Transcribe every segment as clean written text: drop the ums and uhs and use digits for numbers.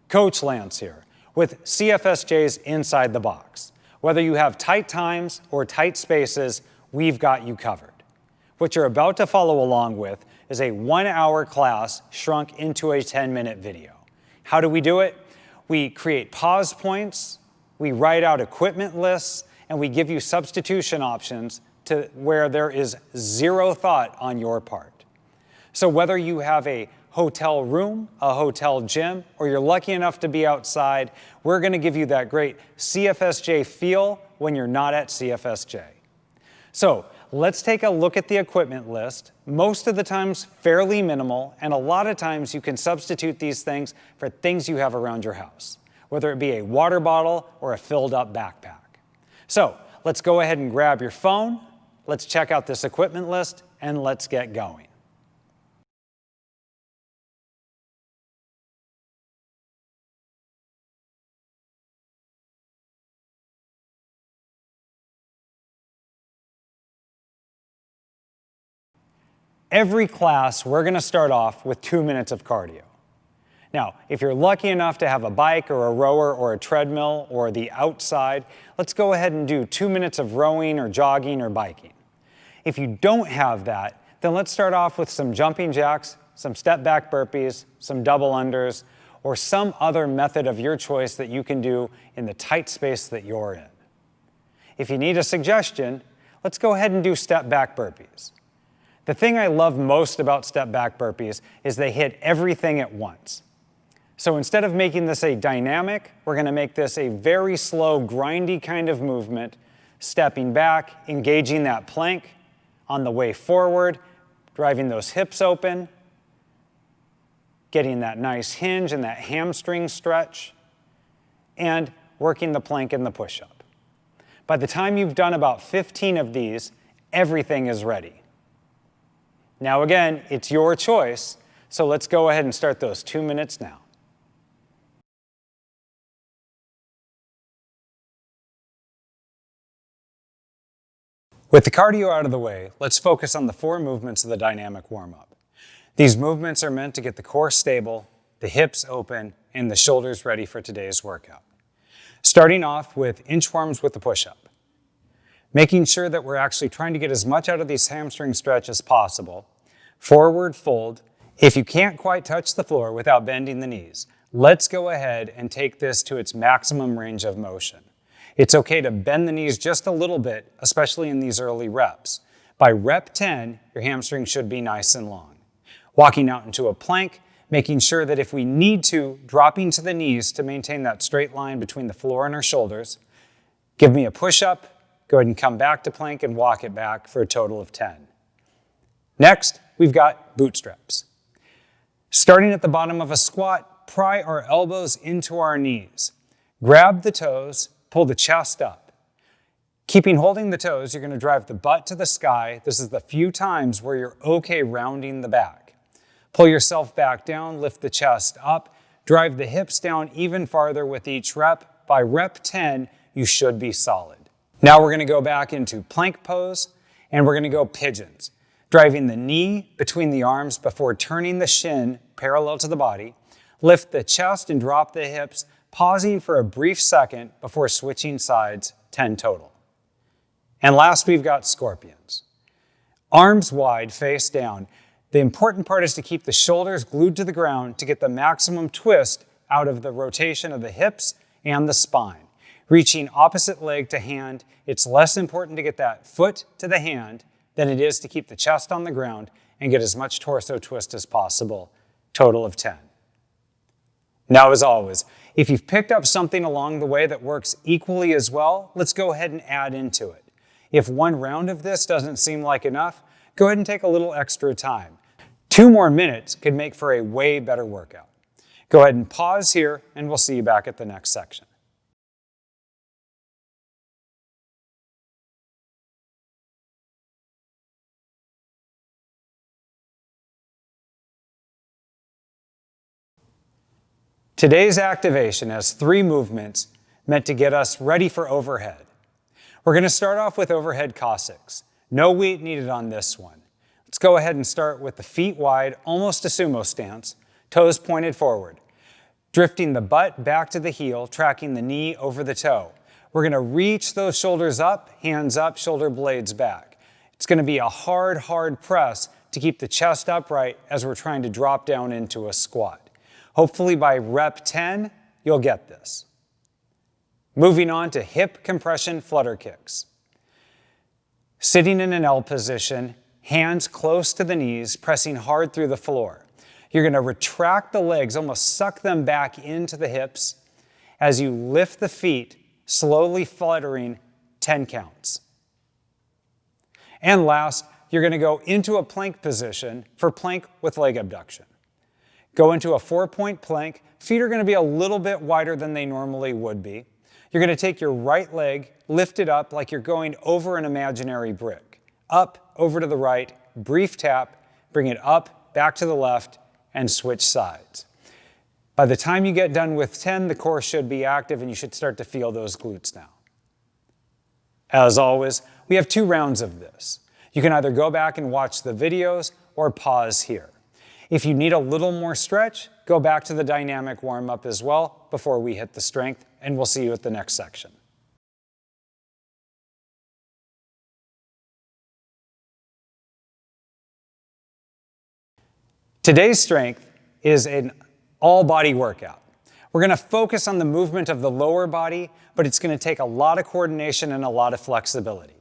Coach Lance here with CFSJ's Inside the Box. Whether you have tight times or tight spaces, we've got you covered. What you're about to follow along with is a 1-hour class shrunk into a 10-minute video. How do we do it? We create pause points, we write out equipment lists, and we give you substitution options to where there is zero thought on your part. So whether you have a hotel room, a hotel gym, or you're lucky enough to be outside, we're going to give you that great CFSJ feel when you're not at CFSJ. So let's take a look at the equipment list. Most of the times fairly minimal, and a lot of times you can substitute these things for things you have around your house, whether it be a water bottle or a filled up backpack. So let's go ahead and grab your phone, let's check out this equipment list, and let's get going. Every class, we're going to start off with 2 minutes of cardio. Now, if you're lucky enough to have a bike or a rower or a treadmill or the outside, let's go ahead and do 2 minutes of rowing or jogging or biking. If you don't have that, then let's start off with some jumping jacks, some step back burpees, some double unders, or some other method of your choice that you can do in the tight space that you're in. If you need a suggestion, let's go ahead and do step back burpees. The thing I love most about step back burpees is they hit everything at once. So instead of making this a dynamic, we're going to make this a very slow, grindy kind of movement, stepping back, engaging that plank on the way forward, driving those hips open, getting that nice hinge and that hamstring stretch, and working the plank and the push-up. By the time you've done about 15 of these, everything is ready. Now again, it's your choice, so let's go ahead and start those 2 minutes now. With the cardio out of the way, let's focus on the 4 movements of the dynamic warm-up. These movements are meant to get the core stable, the hips open, and the shoulders ready for today's workout. Starting off with inchworms with the push-up. Making sure that we're actually trying to get as much out of these hamstring stretch as possible. Forward fold. If you can't quite touch the floor without bending the knees, let's go ahead and take this to its maximum range of motion. It's okay to bend the knees just a little bit, especially in these early reps. By rep 10, your hamstring should be nice and long. Walking out into a plank, making sure that if we need to, dropping to the knees to maintain that straight line between the floor and our shoulders. Give me a push-up. Go ahead and come back to plank and walk it back for a total of 10. Next, we've got bootstraps. Starting at the bottom of a squat, pry our elbows into our knees. Grab the toes, pull the chest up. Holding the toes, you're going to drive the butt to the sky. This is the few times where you're okay rounding the back. Pull yourself back down, lift the chest up, drive the hips down even farther with each rep. By rep 10, you should be solid. Now we're going to go back into plank pose, and we're going to go pigeons. Driving the knee between the arms before turning the shin parallel to the body. Lift the chest and drop the hips, pausing for a brief second before switching sides, 10 total. And last, we've got scorpions. Arms wide, face down. The important part is to keep the shoulders glued to the ground to get the maximum twist out of the rotation of the hips and the spine. Reaching opposite leg to hand, it's less important to get that foot to the hand than it is to keep the chest on the ground and get as much torso twist as possible. Total of 10. Now, as always, if you've picked up something along the way that works equally as well, let's go ahead and add into it. If one round of this doesn't seem like enough, go ahead and take a little extra time. 2 more minutes could make for a way better workout. Go ahead and pause here, and we'll see you back at the next section. Today's activation has 3 movements meant to get us ready for overhead. We're going to start off with overhead Cossacks. No weight needed on this one. Let's go ahead and start with the feet wide, almost a sumo stance, toes pointed forward. Drifting the butt back to the heel, tracking the knee over the toe. We're going to reach those shoulders up, hands up, shoulder blades back. It's going to be a hard, hard press to keep the chest upright as we're trying to drop down into a squat. Hopefully by rep 10, you'll get this. Moving on to hip compression flutter kicks. Sitting in an L position, hands close to the knees, pressing hard through the floor. You're going to retract the legs, almost suck them back into the hips as you lift the feet, slowly fluttering 10 counts. And last, you're going to go into a plank position for plank with leg abduction. Go into a 4-point plank. Feet are going to be a little bit wider than they normally would be. You're going to take your right leg, lift it up like you're going over an imaginary brick. Up, over to the right, brief tap, bring it up, back to the left, and switch sides. By the time you get done with 10, the core should be active and you should start to feel those glutes now. As always, we have 2 rounds of this. You can either go back and watch the videos or pause here. If you need a little more stretch, go back to the dynamic warm-up as well before we hit the strength, and we'll see you at the next section. Today's strength is an all-body workout. We're going to focus on the movement of the lower body, but it's going to take a lot of coordination and a lot of flexibility.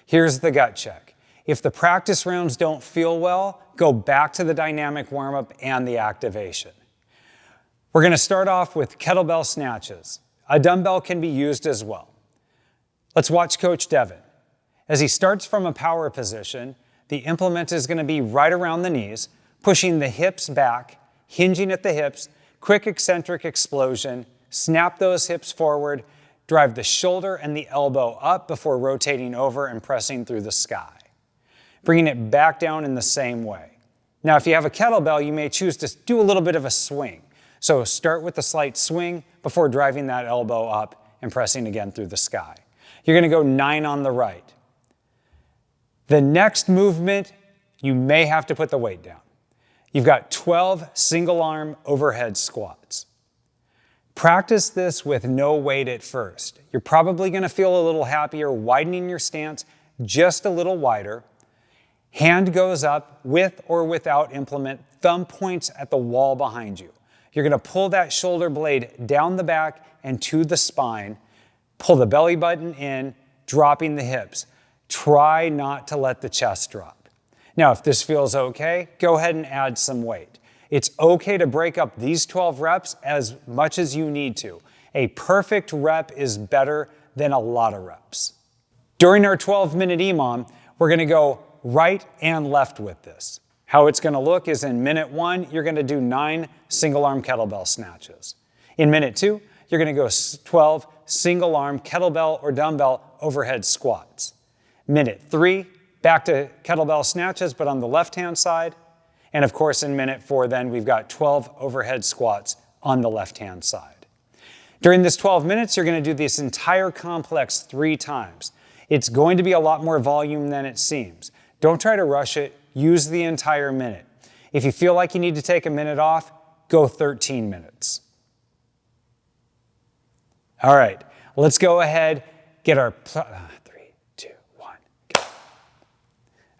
Here's the gut check. If the practice rounds don't feel well, go back to the dynamic warm-up and the activation. We're going to start off with kettlebell snatches. A dumbbell can be used as well. Let's watch Coach Devin. As he starts from a power position, the implement is going to be right around the knees, pushing the hips back, hinging at the hips, quick eccentric explosion, snap those hips forward, drive the shoulder and the elbow up before rotating over and pressing through the sky. Bringing it back down in the same way. Now, if you have a kettlebell, you may choose to do a little bit of a swing. So start with a slight swing before driving that elbow up and pressing again through the sky. You're going to go 9 on the right. The next movement, you may have to put the weight down. You've got 12 single arm overhead squats. Practice this with no weight at first. You're probably going to feel a little happier widening your stance just a little wider. Hand goes up with or without implement, thumb points at the wall behind you. You're going to pull that shoulder blade down the back and to the spine. Pull the belly button in, dropping the hips. Try not to let the chest drop. Now, if this feels okay, go ahead and add some weight. It's okay to break up these 12 reps as much as you need to. A perfect rep is better than a lot of reps. During our 12-minute EMOM, we're going to go right and left with this. How it's going to look is in minute 1, you're going to do 9 single arm kettlebell snatches. In minute 2, you're going to go 12 single arm kettlebell or dumbbell overhead squats. Minute 3, back to kettlebell snatches, but on the left-hand side. And of course, in minute 4, then we've got 12 overhead squats on the left-hand side. During this 12 minutes, you're going to do this entire complex 3 times. It's going to be a lot more volume than it seems. Don't try to rush it. Use the entire minute. If you feel like you need to take a minute off, go 13 minutes. All right, let's go ahead, get our 3, 2, 1, go.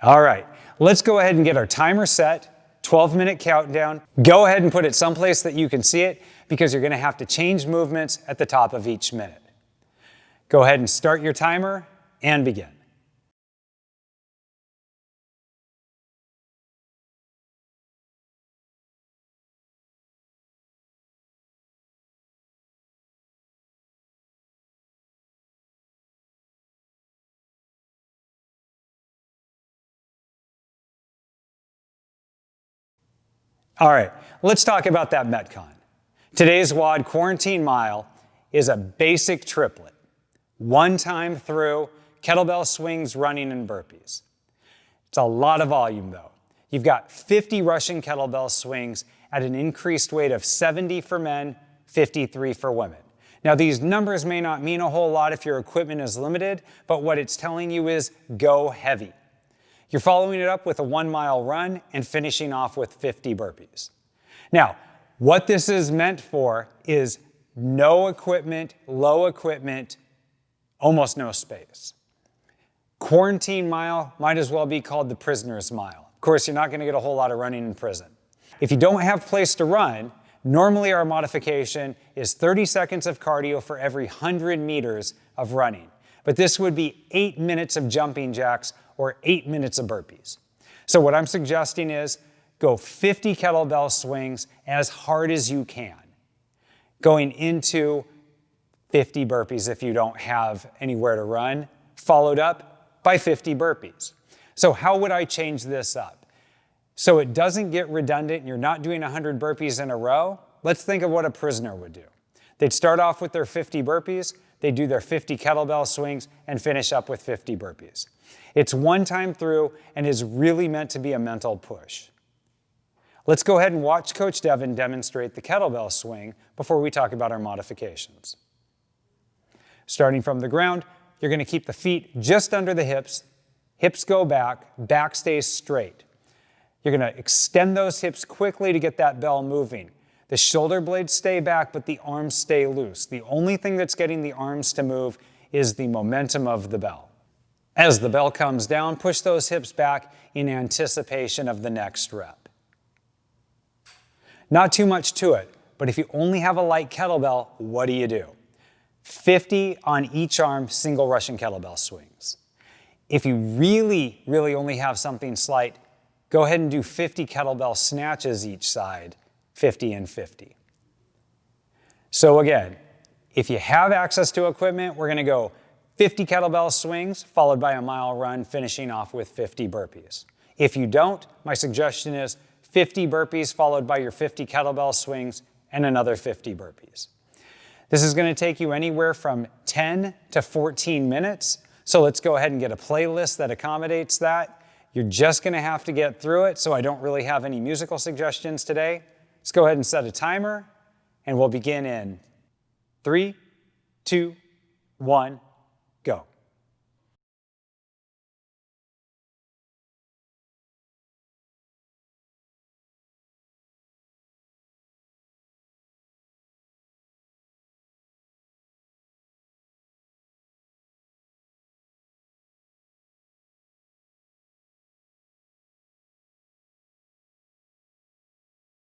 All right, let's go ahead and get our timer set, 12-minute countdown. Go ahead and put it someplace that you can see it because you're going to have to change movements at the top of each minute. Go ahead and start your timer and begin. All right, let's talk about that Metcon. Today's WOD quarantine mile is a basic triplet. 1 time through, kettlebell swings, running, and burpees. It's a lot of volume though. You've got 50 Russian kettlebell swings at an increased weight of 70 for men, 53 for women. Now these numbers may not mean a whole lot if your equipment is limited, but what it's telling you is go heavy. You're following it up with a 1 mile run and finishing off with 50 burpees. Now, What this is meant for is no equipment, low equipment, almost no space. Quarantine mile might as well be called the prisoner's mile. Of course, you're not going to get a whole lot of running in prison. If you don't have a place to run, normally our modification is 30 seconds of cardio for every 100 meters of running. But this would be 8 minutes of jumping jacks or 8 minutes of burpees. So what I'm suggesting is go 50 kettlebell swings as hard as you can, going into 50 burpees if you don't have anywhere to run, followed up by 50 burpees. So how would I change this up? So it doesn't get redundant and you're not doing 100 burpees in a row. Let's think of what a prisoner would do. They'd start off with their 50 burpees, they'd do their 50 kettlebell swings and finish up with 50 burpees. It's one time through and is really meant to be a mental push. Let's go ahead and watch Coach Devin demonstrate the kettlebell swing before we talk about our modifications. Starting from the ground, you're going to keep the feet just under the hips. Hips go back, back stays straight. You're going to extend those hips quickly to get that bell moving. The shoulder blades stay back, but the arms stay loose. The only thing that's getting the arms to move is the momentum of the bell. As the bell comes down, push those hips back in anticipation of the next rep. Not too much to it, but if you only have a light kettlebell, what do? 50 on each arm, single Russian kettlebell swings. If you really only have something slight, go ahead and do 50 kettlebell snatches each side, 50 and 50. So again, if you have access to equipment, we're going to go 50 kettlebell swings followed by a mile run, finishing off with 50 burpees. If you don't, my suggestion is 50 burpees followed by your 50 kettlebell swings and another 50 burpees. This is going to take you anywhere from 10 to 14 minutes. So let's go ahead and get a playlist that accommodates that. You're just going to have to get through it, so I don't really have any musical suggestions today. Let's go ahead and set a timer, and we'll begin in 3, 2, 1, go.